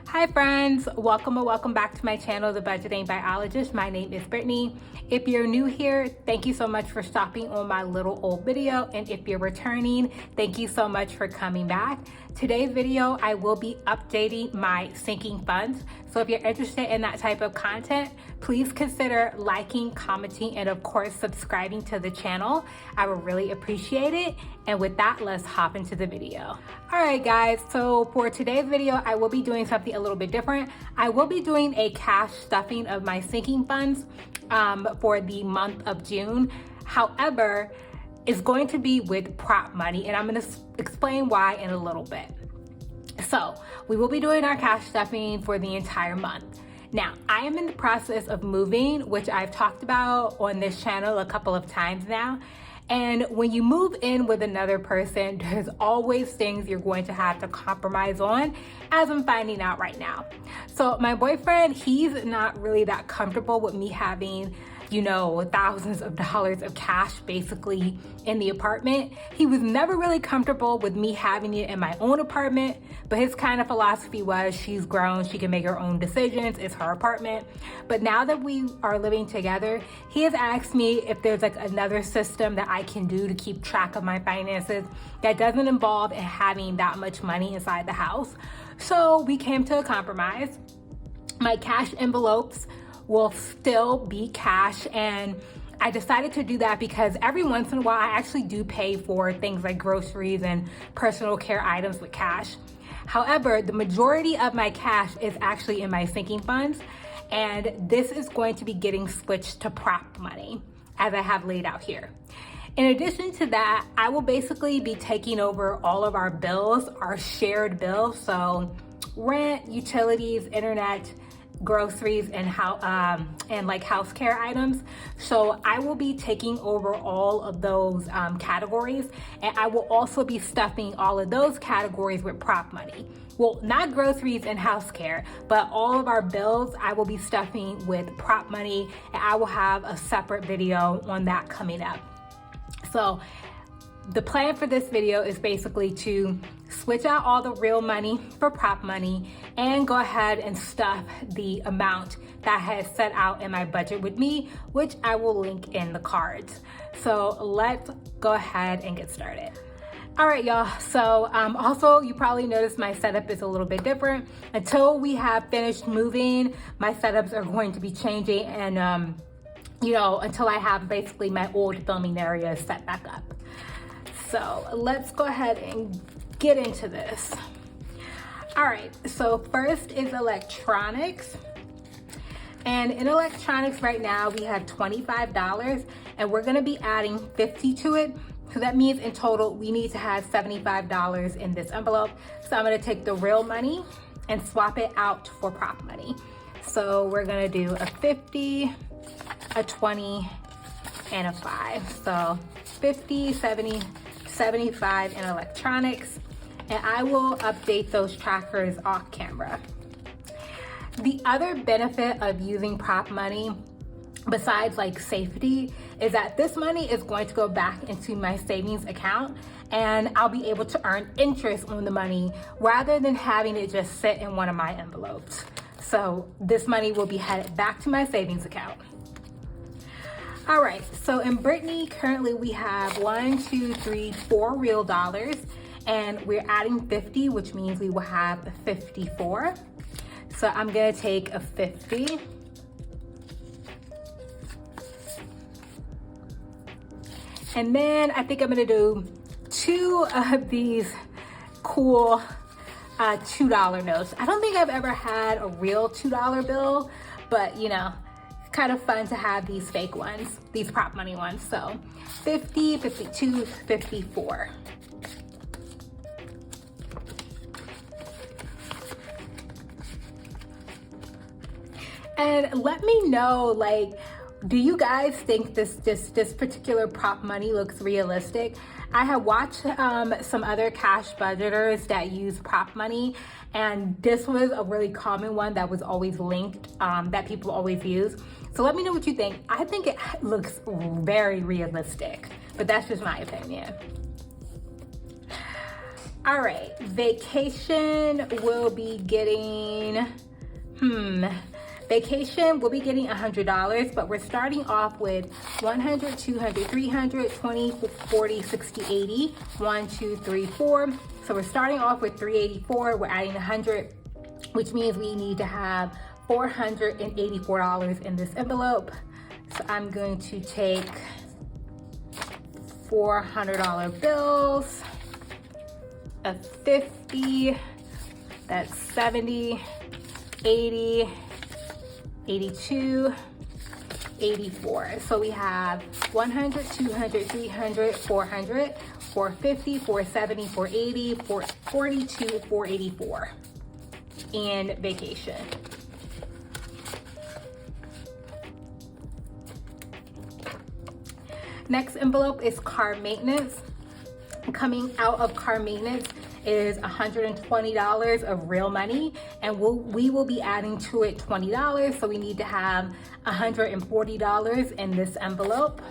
Hi friends, welcome or welcome back to my channel, The Budgeting Biologist. My name is Brittany. If you're new here, thank you so much for stopping on my little old video. And if you're returning, thank you so much for coming back. Today's video, I will be updating my sinking funds. So if you're interested in that type of content, please consider liking, commenting, and of course, subscribing to the channel. I would really appreciate it. And with that, let's hop into the video. All right, guys, so for today's video, I will be doing something a little bit different. I will be doing a cash stuffing of my sinking funds for the month of June. However, it's going to be with prop money, and I'm going to explain why in a little bit. So we will be doing our cash stuffing for the entire month. Now, I am in the process of moving, which I've talked about on this channel a couple of times now. And when you move in with another person, there's always things you're going to have to compromise on, as I'm finding out right now. So my boyfriend, he's not really that comfortable with me having, you know, thousands of dollars of cash basically in the apartment. He was never really comfortable with me having it in my own apartment, but his kind of philosophy was she's grown, she can make her own decisions, it's her apartment. But now that we are living together, he has asked me if there's like another system that I can do to keep track of my finances that doesn't involve in having that much money inside the house. So we came to a compromise. My cash envelopes will still be cash, and I decided to do that because every once in a while I actually do pay for things like groceries and personal care items with cash. However, the majority of my cash is actually in my sinking funds, and this is going to be getting switched to prop money as I have laid out here. In addition to that, I will basically be taking over all of our bills, our shared bills, so rent, utilities, internet, groceries, and like house care items. So I will be taking over all of those categories, and I will also be stuffing all of those categories with prop money. Well, not groceries and house care, but all of our bills I will be stuffing with prop money, and I will have a separate video on that coming up. So the plan for this video is basically to switch out all the real money for prop money and go ahead and stuff the amount that has set out in my budget with me, which I will link in the cards. So let's go ahead and get started. All right, y'all. So also, you probably noticed my setup is a little bit different. Until we have finished moving, my setups are going to be changing, and you know, until I have basically my old filming area set back up. So let's go ahead and get into this. All right, so first is electronics. And in electronics right now, we have $25, and we're gonna be adding 50 to it. So that means in total, we need to have $75 in this envelope. So I'm gonna take the real money and swap it out for prop money. So we're gonna do a 50, a 20, and a 5. So 50, 70, 75 in electronics, and I will update those trackers off camera. The other benefit of using prop money, besides like safety, is that this money is going to go back into my savings account, and I'll be able to earn interest on the money rather than having it just sit in one of my envelopes. So this money will be headed back to my savings account. All right, so in Brittany, currently we have 4 real dollars, and we're adding 50, which means we will have 54. So I'm gonna take a 50. And then I think I'm gonna do 2 of these cool $2 notes. I don't think I've ever had a real $2 bill, but you know, kind of fun to have these fake ones, these prop money ones. So 50, 52, 54. And let me know, like, do you guys think this particular prop money looks realistic? I have watched some other cash budgeters that use prop money, and this was a really common one that was always linked, that people always use. So let me know what you think. I think it looks very realistic, but that's just my opinion. All right, vacation will be getting, vacation will be getting $100, but we're starting off with 100, 200, 300, 20, 40, 60, 80, 1, 2, 3, 4. So we're starting off with 384, we're adding 100, which means we need to have $484 in this envelope. So I'm going to take $400 bills, a 50, that's 70, 80, 82, 84. So we have 100, 200, 300, 400, 450, 470, 480, 442, 484 in vacation. Next envelope is car maintenance. Coming out of car maintenance is $120 of real money, and we will be adding to it $20, so we need to have $140 in this envelope.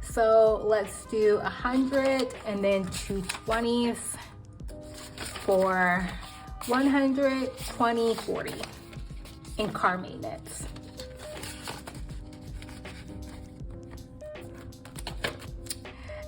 So let's do 100 and then 2 20s for 100, 20, 40 in car maintenance.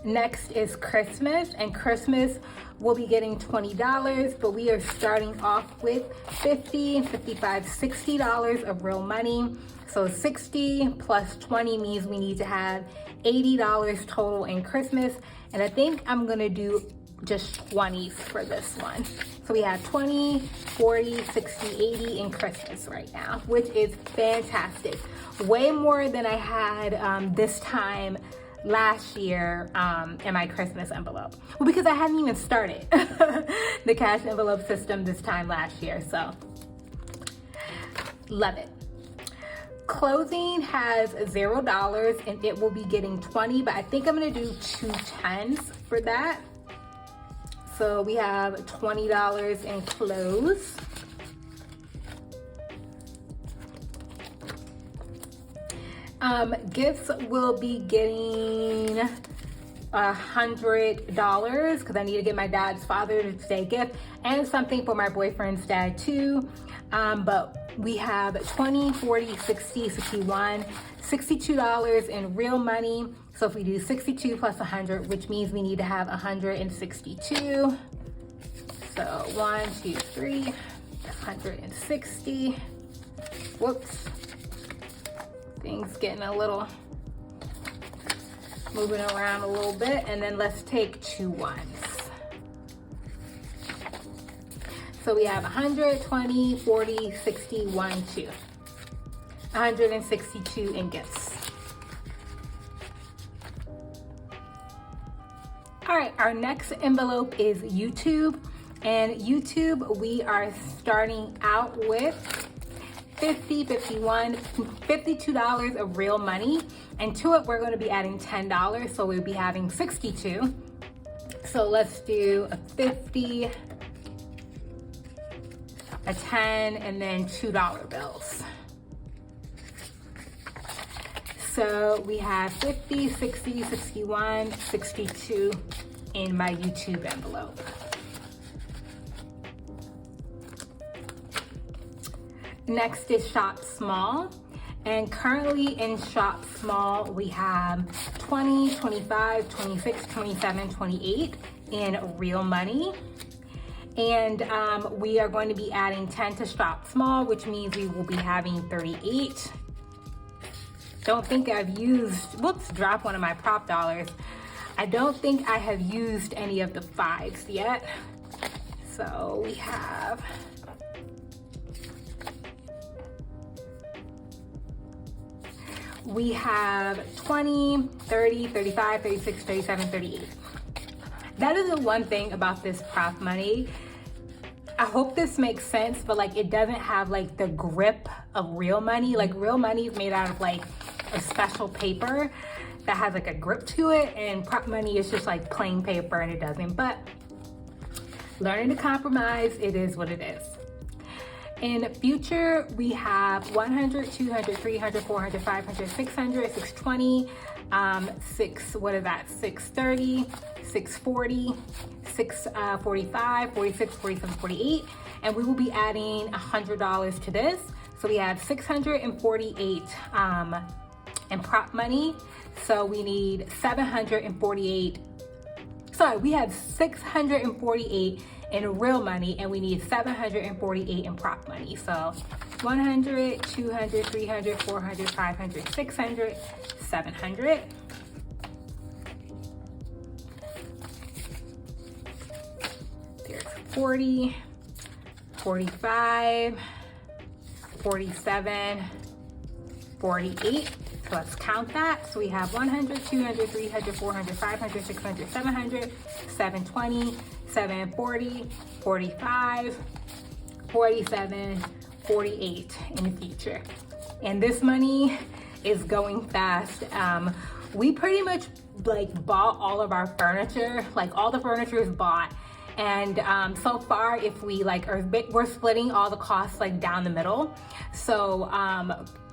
Next is Christmas, and Christmas we'll be getting $20, but we are starting off with $50, $55, $60 of real money. So 60 plus 20 means we need to have $80 total in Christmas, and I think I'm gonna do just 20s for this one. So we have 20, 40, 60, 80 in Christmas right now, which is fantastic. Way more than I had this time last year in my Christmas envelope. Well, because I hadn't even started the cash envelope system this time last year, so love it. Clothing has $0 and it will be getting 20, but I think I'm gonna do 2 10s for that. So we have $20 in clothes. Gifts will be getting $100 because I need to get my dad's Father's Day gift and something for my boyfriend's dad too. But we have 20, 40, 60, 61, $62 in real money. So if we do 62 plus 100, which means we need to have 162. So 1, 2, 3, 160. Whoops. Things getting a little, moving around a little bit, and then let's take 2 ones. So we have 100, 20, 40, 60, 1, 2. 162 in gifts. All right, our next envelope is YouTube, and YouTube we are starting out with $50, $51, $52 of real money, and to it we're going to be adding $10, so we'll be having 62. So let's do a 50, a 10, and then $2 bills. So we have 50, 60, 61, 62 in my YouTube envelope. Next is Shop Small, and currently in Shop Small we have 20, 25, 26, 27, 28 in real money. And we are going to be adding 10 to Shop Small, which means we will be having 38. Don't think I've used, whoops, drop one of my prop dollars. I don't think I have used any of the 5s yet. So we have we have 20, 30, 35, 36, 37, 38. That is the one thing about this prop money. I hope this makes sense, but like it doesn't have like the grip of real money. Like real money is made out of like a special paper that has like a grip to it, and prop money is just like plain paper and it doesn't. But learning to compromise, it is what it is. In future, we have 100, 200, 300, 400, 500, 600, 620, 630, 640, 645, 46, 47, 48, and we will be adding $100 to this. So we have 648 in prop money. So we need 748. Sorry, we have 648 in real money, and we need 748 in prop money. So 100, 200, 300, 400, 500, 600, 700. There's 40, 45, 47, 48. So let's count that. So we have 100, 200, 300, 400, 500, 600, 700, 720, 740, 45, 47, 48 in the future. And this money is going fast. We pretty much like bought all of our furniture, like all the furniture is bought. And so far, if we like we're splitting all the costs like down the middle. So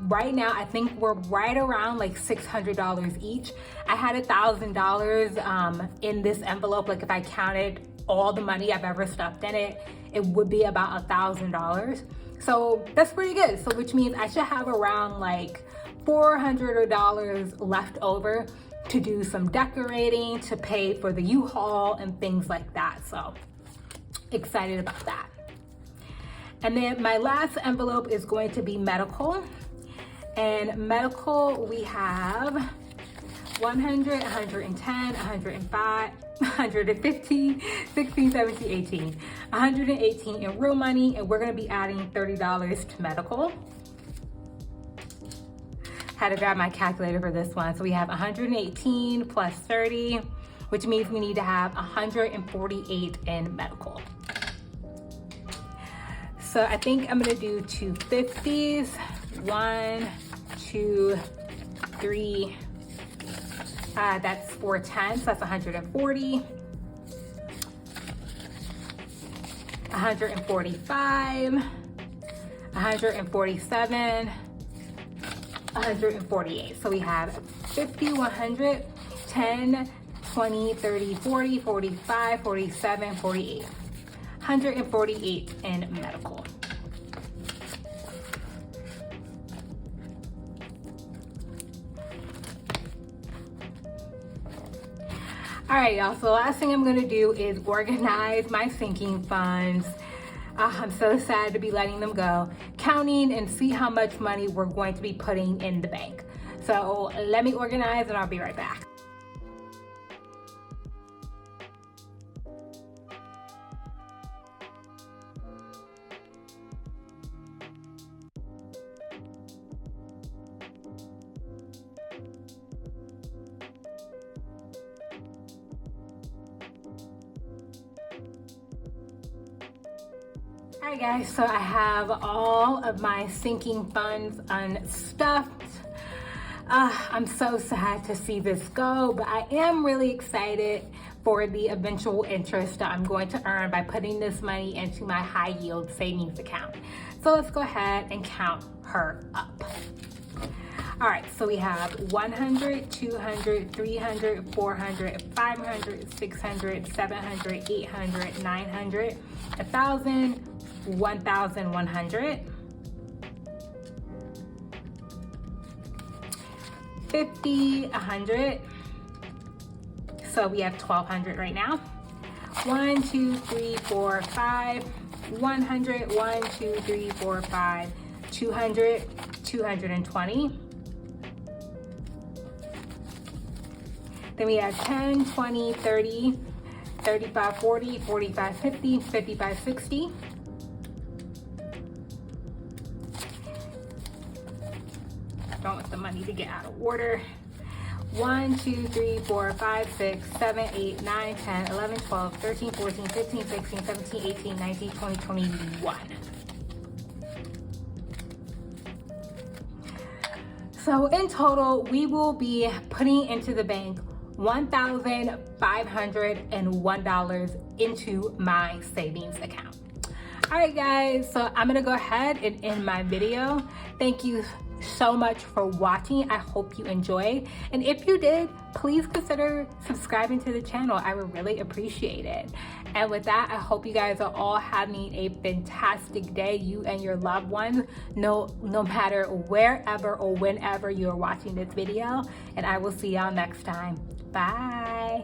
right now, I think we're right around like $600 each. I had $1,000 in this envelope. Like if I counted all the money I've ever stuffed in it, it would be about $1,000. So that's pretty good. So which means I should have around like $400 left over to do some decorating, to pay for the U-Haul and things like that. So excited about that. And then my last envelope is going to be medical. And medical, we have 100, 110, 105, 115, 16, 17, 18, 118 in real money, and we're gonna be adding $30 to medical. Had to grab my calculator for this one. So we have 118 plus 30, which means we need to have 148 in medical. So I think I'm gonna do 250s. 1, 2, 3. That's 410, so that's 140. 145, 147, 148. So we have 50, 100, 10, 20, 30, 40, 45, 47, 48. 148 in medical. All right, y'all, so the last thing I'm gonna do is organize my sinking funds. I'm so sad to be letting them go. Counting and see how much money we're going to be putting in the bank. So let me organize and I'll be right back. All right, guys, so I have all of my sinking funds unstuffed. I'm so sad to see this go, but I am really excited for the eventual interest that I'm going to earn by putting this money into my high yield savings account. So let's go ahead and count her up. All right, so we have 100, 200, 300, 400, 500, 600, 700, 800, 900, 1,000, 1,100, 50, 100. So we have 1,200 right now. 1, 2, 3, 4, 5, 100, 1, 2, 3, 4, 5, 200, 220. Then we have 10, 20, 30, 35, 40, 45, 50, 55, 60. Don't want the money to get out of order. 1, 2, 3, 4, 5, 6, 7, 8, 9, 10, 11, 12, 13, 14, 15, 16, 17, 18, 19, 20, 21. So in total, we will be putting into the bank $1,501 into my savings account. All right, guys, so I'm gonna go ahead and end my video. Thank you so much for watching. I hope you enjoyed. And if you did, please consider subscribing to the channel. I would really appreciate it. And with that, I hope you guys are all having a fantastic day, you and your loved ones, no matter wherever or whenever you're watching this video. And I will see y'all next time. Bye.